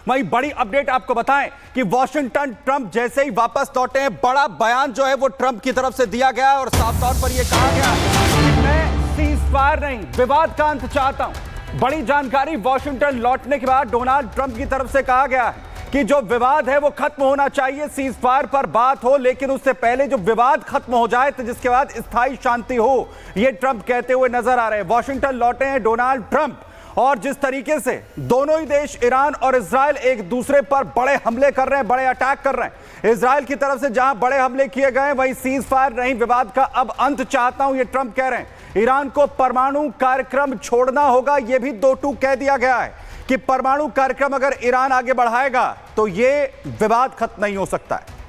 वहीं बड़ी अपडेट आपको बताएं कि वॉशिंगटन ट्रंप जैसे ही वापस लौटे हैं, बड़ा बयान जो है वो ट्रंप की तरफ से दिया गया है और साफ तौर पर यह कहा गया कि मैं सीजफायर नहीं, विवाद का अंत चाहता हूं। बड़ी जानकारी, वॉशिंगटन लौटने के बाद डोनाल्ड ट्रंप की तरफ से कहा गया है कि जो विवाद है वो खत्म होना चाहिए, सीजफायर पर बात हो, लेकिन उससे पहले जो विवाद खत्म हो जाए तो जिसके बाद स्थायी शांति हो, ये ट्रंप कहते हुए नजर आ रहे हैं। वॉशिंगटन लौटे हैं डोनाल्ड ट्रंप और जिस तरीके से दोनों ही देश ईरान और इजराइल एक दूसरे पर बड़े हमले कर रहे हैं, बड़े अटैक कर रहे हैं। इजराइल की तरफ से जहां बड़े हमले किए गए, वहीं सीज फायर नहीं, विवाद का अब अंत चाहता हूं, ये ट्रंप कह रहे हैं। ईरान को परमाणु कार्यक्रम छोड़ना होगा, यह भी दो टूक कह दिया गया है कि परमाणु कार्यक्रम अगर ईरान आगे बढ़ाएगा तो यह विवाद खत्म नहीं हो सकता है।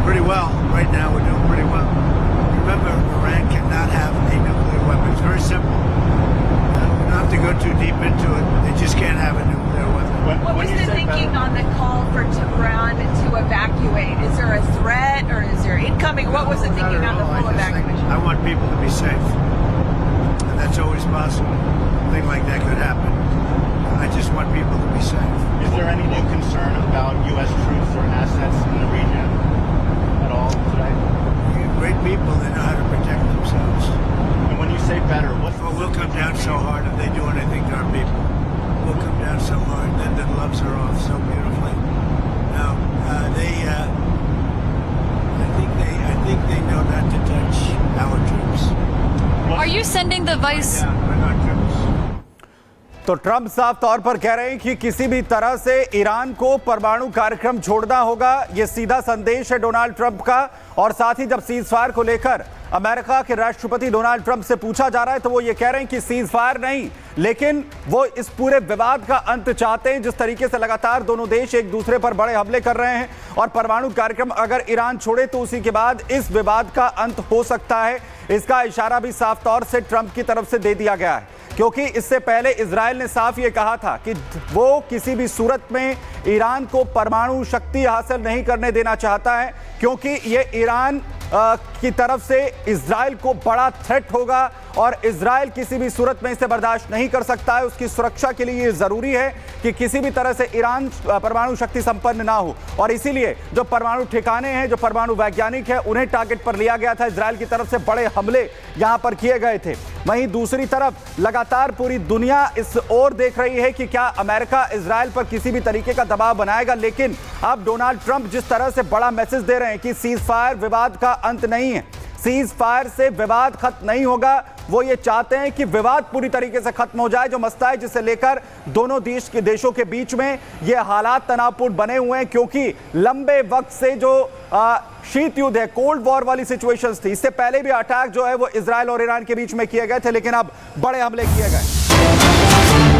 Pretty well. Right now we're doing pretty well. Remember, Iran cannot have a nuclear weapon. It's very simple. We don't have to go too deep into it. They just can't have a nuclear weapon. What was the thinking on the call for Tehran to evacuate? Is there a threat or is there incoming? What was the thinking on the full evacuation? I want people to be safe. And that's always possible. A thing like that could happen. I just want people to be safe. Is there any new concern about U.S. troops or assets in the region at all today? Great people, they know how to protect themselves. And when you say better, what's Well, we'll come down so hard if they do anything to our people. We'll come down so hard, then the gloves are off so beautifully. Now, I think they know not to touch our troops. Are you sending the vice? Yeah, we're not troops. तो Trump साफ तौर पर कह रहे हैं कि किसी भी तरह से ईरान को परमाणु कार्यक्रम छोड़ना होगा, यह सीधा संदेश है डोनाल्ड ट्रंप का। और साथ ही जब सीजफायर को लेकर अमेरिका के राष्ट्रपति डोनाल्ड ट्रंप से पूछा जा रहा है तो वो ये कह रहे हैं कि सीजफायर नहीं, लेकिन वो इस पूरे विवाद का अंत चाहते हैं। जिस तरीके से लगातार दोनों देश एक दूसरे पर बड़े हमले कर रहे हैं और परमाणु कार्यक्रम अगर ईरान छोड़े तो उसी के बाद इस विवाद का अंत हो सकता है, इसका इशारा भी साफ तौर से ट्रंप की तरफ से दे दिया गया है। क्योंकि इससे पहले इजराइल ने साफ ये कहा था कि वो किसी भी सूरत में ईरान को परमाणु शक्ति हासिल नहीं करने देना चाहता है, क्योंकि ये ईरान की तरफ से इजराइल को बड़ा थ्रेट होगा और इजराइल किसी भी सूरत में इसे बर्दाश्त नहीं कर सकता है। उसकी सुरक्षा के लिए ये जरूरी है कि किसी भी तरह से ईरान परमाणु शक्ति संपन्न ना हो, और इसीलिए जो परमाणु ठिकाने हैं, जो परमाणु वैज्ञानिक है, उन्हें टारगेट पर लिया गया था। इजराइल की तरफ से बड़े हमले यहां पर किए गए थे। वहीं दूसरी तरफ लगातार पूरी दुनिया इस ओर देख रही है कि क्या अमेरिका इजराइल पर किसी भी तरीके का दबाव बनाएगा, लेकिन अब डोनाल्ड ट्रंप जिस तरह से बड़ा मैसेज दे रहे हैं कि सीज फायर विवाद का अंत नहीं है, सीज फायर से विवाद खत्म नहीं होगा, वो ये चाहते हैं कि विवाद पूरी तरीके से खत्म हो जाए। जो मसला है जिसे लेकर दोनों देशों के बीच में ये हालात तनावपूर्ण बने हुए हैं, क्योंकि लंबे वक्त से जो शीत युद्ध है, कोल्ड वॉर वाली सिचुएशंस थी, इससे पहले भी अटैक जो है वो इजराइल और ईरान के बीच में किए गए थे, लेकिन अब बड़े हमले किए गए।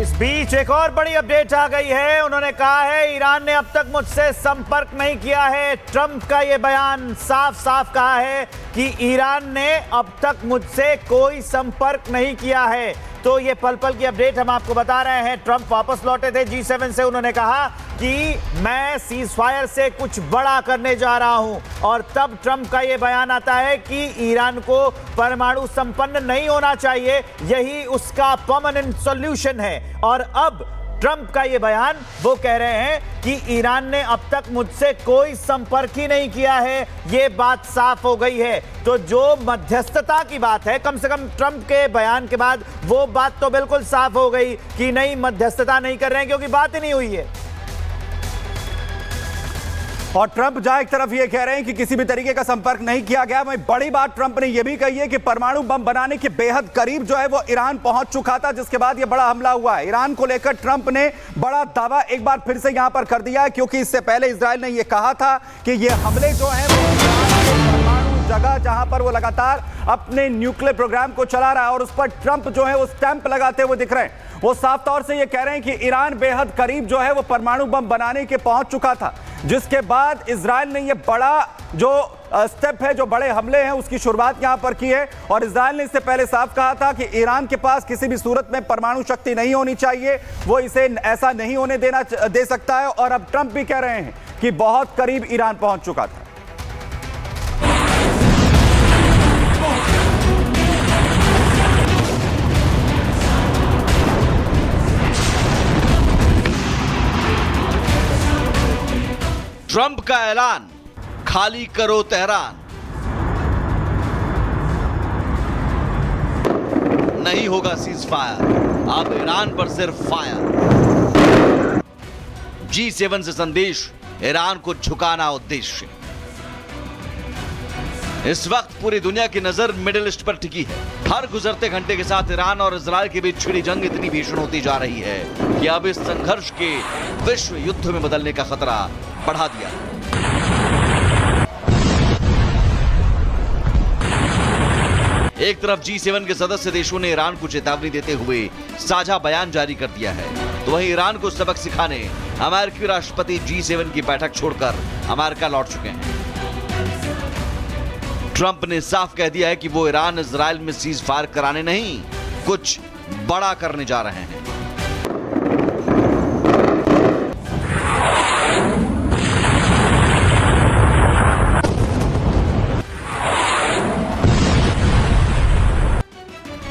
इस बीच एक और बड़ी अपडेट आ गई है। उन्होंने कहा है ईरान ने अब तक मुझसे संपर्क नहीं किया है। ट्रंप का यह बयान साफ साफ कहा है कि ईरान ने अब तक मुझसे कोई संपर्क नहीं किया है। तो ये पल पल की अपडेट हम आपको बता रहे हैं। ट्रंप वापस लौटे थे G7 से, उन्होंने कहा कि मैं सीज फायर से कुछ बड़ा करने जा रहा हूं, और तब ट्रंप का यह बयान आता है कि ईरान को परमाणु संपन्न नहीं होना चाहिए, यही उसका परमानेंट सॉल्यूशन है। और अब ट्रंप का यह बयान, वो कह रहे हैं कि ईरान ने अब तक मुझसे कोई संपर्क ही नहीं किया है, यह बात साफ हो गई है। तो जो मध्यस्थता की बात है, कम से कम ट्रंप के बयान के बाद वो बात तो बिल्कुल साफ हो गई कि नहीं, मध्यस्थता नहीं कर रहे हैं, क्योंकि बात ही नहीं हुई है। और ट्रंप जहां एक तरफ ये कह रहे हैं कि किसी भी तरीके का संपर्क नहीं किया गया, वहीं बड़ी बात ट्रंप ने यह भी कही है कि परमाणु बम बनाने के बेहद करीब जो है वो ईरान पहुंच चुका था, जिसके बाद ये बड़ा हमला हुआ है। ईरान को लेकर ट्रंप ने बड़ा दावा एक बार फिर से यहां पर कर दिया है, क्योंकि इससे पहले इजराइल ने यह कहा था कि ये हमले जो हैं वो परमाणु जगह जहां पर वो लगातार अपने न्यूक्लियर प्रोग्राम को चला रहा है, और उस पर ट्रंप जो है वो स्टैंप लगाते हुए दिख रहे हैं। वो साफ तौर से ये कह रहे हैं कि ईरान बेहद करीब जो है वो परमाणु बम बनाने के पहुंच चुका था, जिसके बाद इजराइल ने ये बड़ा जो स्टेप है, जो बड़े हमले हैं, उसकी शुरुआत यहां पर की है। और इजराइल ने इससे पहले साफ कहा था कि ईरान के पास किसी भी सूरत में परमाणु शक्ति नहीं होनी चाहिए, वो इसे ऐसा नहीं होने दे सकता है। और अब ट्रंप भी कह रहे हैं कि बहुत करीब ईरान पहुंच चुका था। ट्रंप का ऐलान, खाली करो तेहरान। नहीं होगा सीज फायर, अब ईरान पर सिर्फ फायर। G7 से संदेश, ईरान को झुकाना उद्देश्य। इस वक्त पूरी दुनिया की नजर मिडिल ईस्ट पर टिकी है। हर गुजरते घंटे के साथ ईरान और इजराइल के बीच छिड़ी जंग इतनी भीषण होती जा रही है कि अब इस संघर्ष के विश्व युद्ध में बदलने का खतरा बढ़ा दिया। एक तरफ G7 के सदस्य देशों ने ईरान को चेतावनी देते हुए साझा बयान जारी कर दिया है, तो वहीं ईरान को सबक सिखाने अमेरिकी राष्ट्रपति G7 की बैठक छोड़कर अमेरिका लौट चुके हैं। ट्रंप ने साफ कह दिया है कि वो ईरान इजराइल में सीज फायर कराने नहीं, कुछ बड़ा करने जा रहे हैं।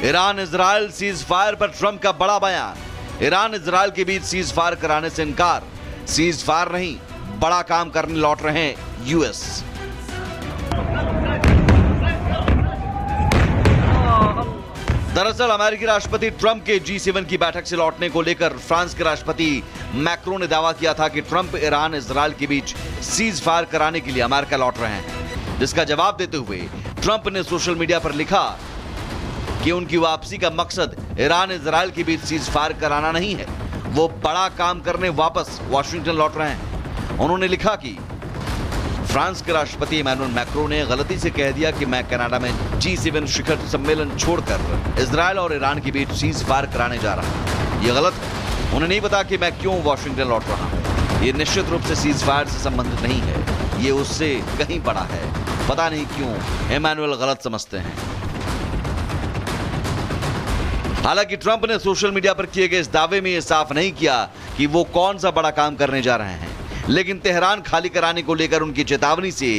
ईरान इजराइल सीज फायर पर ट्रंप का बड़ा बयान। ईरान इजराइल के बीच सीज फायर कराने से इनकार, सीज फायर नहीं बड़ा काम करने लौट रहे हैं यूएस। दरअसल अमेरिकी राष्ट्रपति ट्रंप के G7 की बैठक से लौटने को लेकर फ्रांस के राष्ट्रपति मैक्रो ने दावा किया था कि ट्रंप ईरान इजराइल के बीच सीज फायर कराने के लिए अमेरिका लौट रहे हैं, जिसका जवाब देते हुए ट्रंप ने सोशल मीडिया पर लिखा कि उनकी वापसी का मकसद ईरान इजराइल के बीच सीज फायर कराना नहीं है, वो बड़ा काम करने वापस वॉशिंगटन लौट रहे हैं। उन्होंने लिखा कि फ्रांस के राष्ट्रपति इमैनुअल मैक्रो ने गलती से कह दिया कि मैं कनाडा में G7 शिखर सम्मेलन छोड़कर इजराइल और ईरान के बीच सीज फायर कराने जा रहा हूं। ये गलत है। उन्हें नहीं पता कि मैं क्यों वॉशिंगटन लौट रहा हूं। ये निश्चित रूप से सीज फायर से संबंधित नहीं है, ये उससे कहीं बड़ा है। पता नहीं क्यों इमैनुअल गलत समझते हैं। हालांकि ट्रंप ने सोशल मीडिया पर किए गए इस दावे में यह साफ नहीं किया कि वो कौन सा बड़ा काम करने जा रहे हैं, लेकिन तेहरान खाली कराने को लेकर उनकी चेतावनी से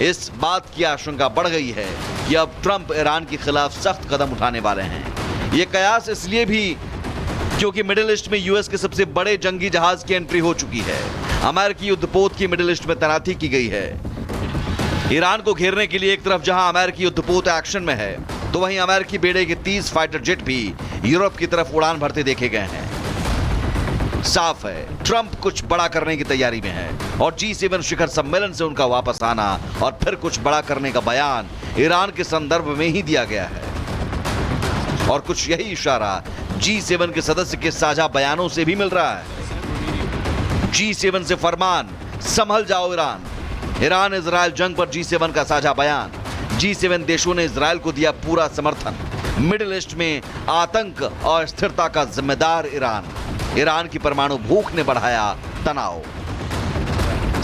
इस बात की आशंका बढ़ गई है कि अब ट्रंप ईरान के खिलाफ सख्त कदम उठाने वाले हैं। ये कयास इसलिए भी क्योंकि मिडिल ईस्ट में यूएस के सबसे बड़े जंगी जहाज की एंट्री हो चुकी है। अमेरिकी युद्धपोत की मिडिल ईस्ट में तैनाती की गई है। ईरान को घेरने के लिए एक तरफ जहां अमेरिकी युद्धपोत एक्शन में है, तो वहीं अमेरिकी बेड़े के 30 फाइटर जेट भी यूरोप की तरफ उड़ान भरते देखे गए हैं। साफ है ट्रंप कुछ बड़ा करने की तैयारी में है और G7 शिखर सम्मेलन से उनका वापस आना और फिर कुछ बड़ा करने का बयान ईरान के संदर्भ में ही दिया गया है। और कुछ यही इशारा G7 के सदस्य के साझा बयानों से भी मिल रहा है। G7 से फरमान, संभल जाओ ईरान। ईरान इजराइल जंग पर G7 का साझा बयान। G7 देशों ने इजराइल को दिया पूरा समर्थन। मिडिल ईस्ट में आतंक और स्थिरता का जिम्मेदार ईरान। ईरान की परमाणु भूख ने बढ़ाया तनाव।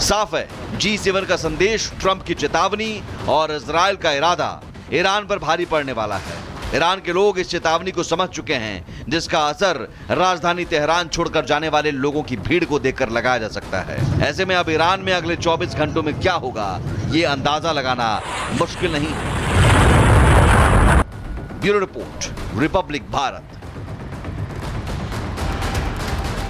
साफ है G7 का संदेश, ट्रंप की चेतावनी और इजराइल का इरादा ईरान पर भारी पड़ने वाला है। ईरान के लोग इस चेतावनी को समझ चुके हैं, जिसका असर राजधानी तेहरान छोड़कर जाने वाले लोगों की भीड़ को देखकर लगाया जा सकता है। ऐसे में अब ईरान में अगले 24 घंटों में क्या होगा, ये अंदाजा लगाना मुश्किल नहीं है। Bureau report, Republic Bharat.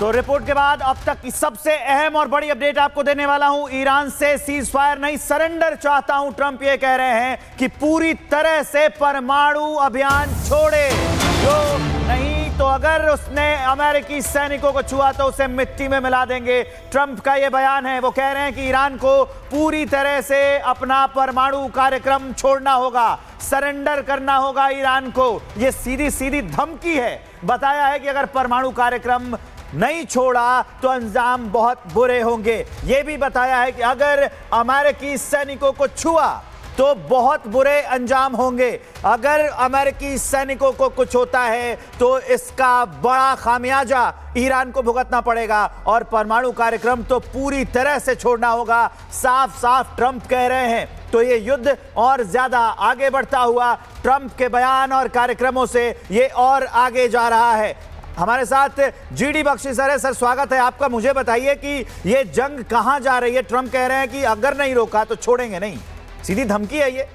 तो रिपोर्ट के बाद अब तक की सबसे अहम और बड़ी अपडेट आपको देने वाला हूं। ईरान से सीज फायर नहीं, सरेंडर चाहता हूं। ट्रंप ये कह रहे हैं कि पूरी तरह से परमाणु अभियान छोड़े, जो नहीं तो अगर उसने अमेरिकी सैनिकों को छुआ तो उसे मिट्टी में मिला देंगे। ट्रंप का ये बयान है। वो कह रहे हैं कि ईरान को पूरी तरह से अपना परमाणु कार्यक्रम छोड़ना होगा, सरेंडर करना होगा ईरान को। ये सीधी सीधी धमकी है। बताया है कि अगर परमाणु कार्यक्रम नहीं छोड़ा तो अंजाम बहुत बुरे होंगे। यह भी बताया है कि अगर अमेरिकी सैनिकों को छुआ तो बहुत बुरे अंजाम होंगे। अगर अमेरिकी सैनिकों को कुछ होता है तो इसका बड़ा खामियाजा ईरान को भुगतना पड़ेगा और परमाणु कार्यक्रम तो पूरी तरह से छोड़ना होगा। साफ साफ ट्रंप कह रहे हैं। तो ये युद्ध और ज्यादा आगे बढ़ता हुआ ट्रंप के बयान और कार्यक्रमों से ये और आगे जा रहा है। हमारे साथ जीडी बख्शी सर है। सर स्वागत है आपका। मुझे बताइए कि ये जंग कहां जा रही है? ट्रंप कह रहे हैं कि अगर नहीं रोका तो छोड़ेंगे नहीं, सीधी धमकी है ये।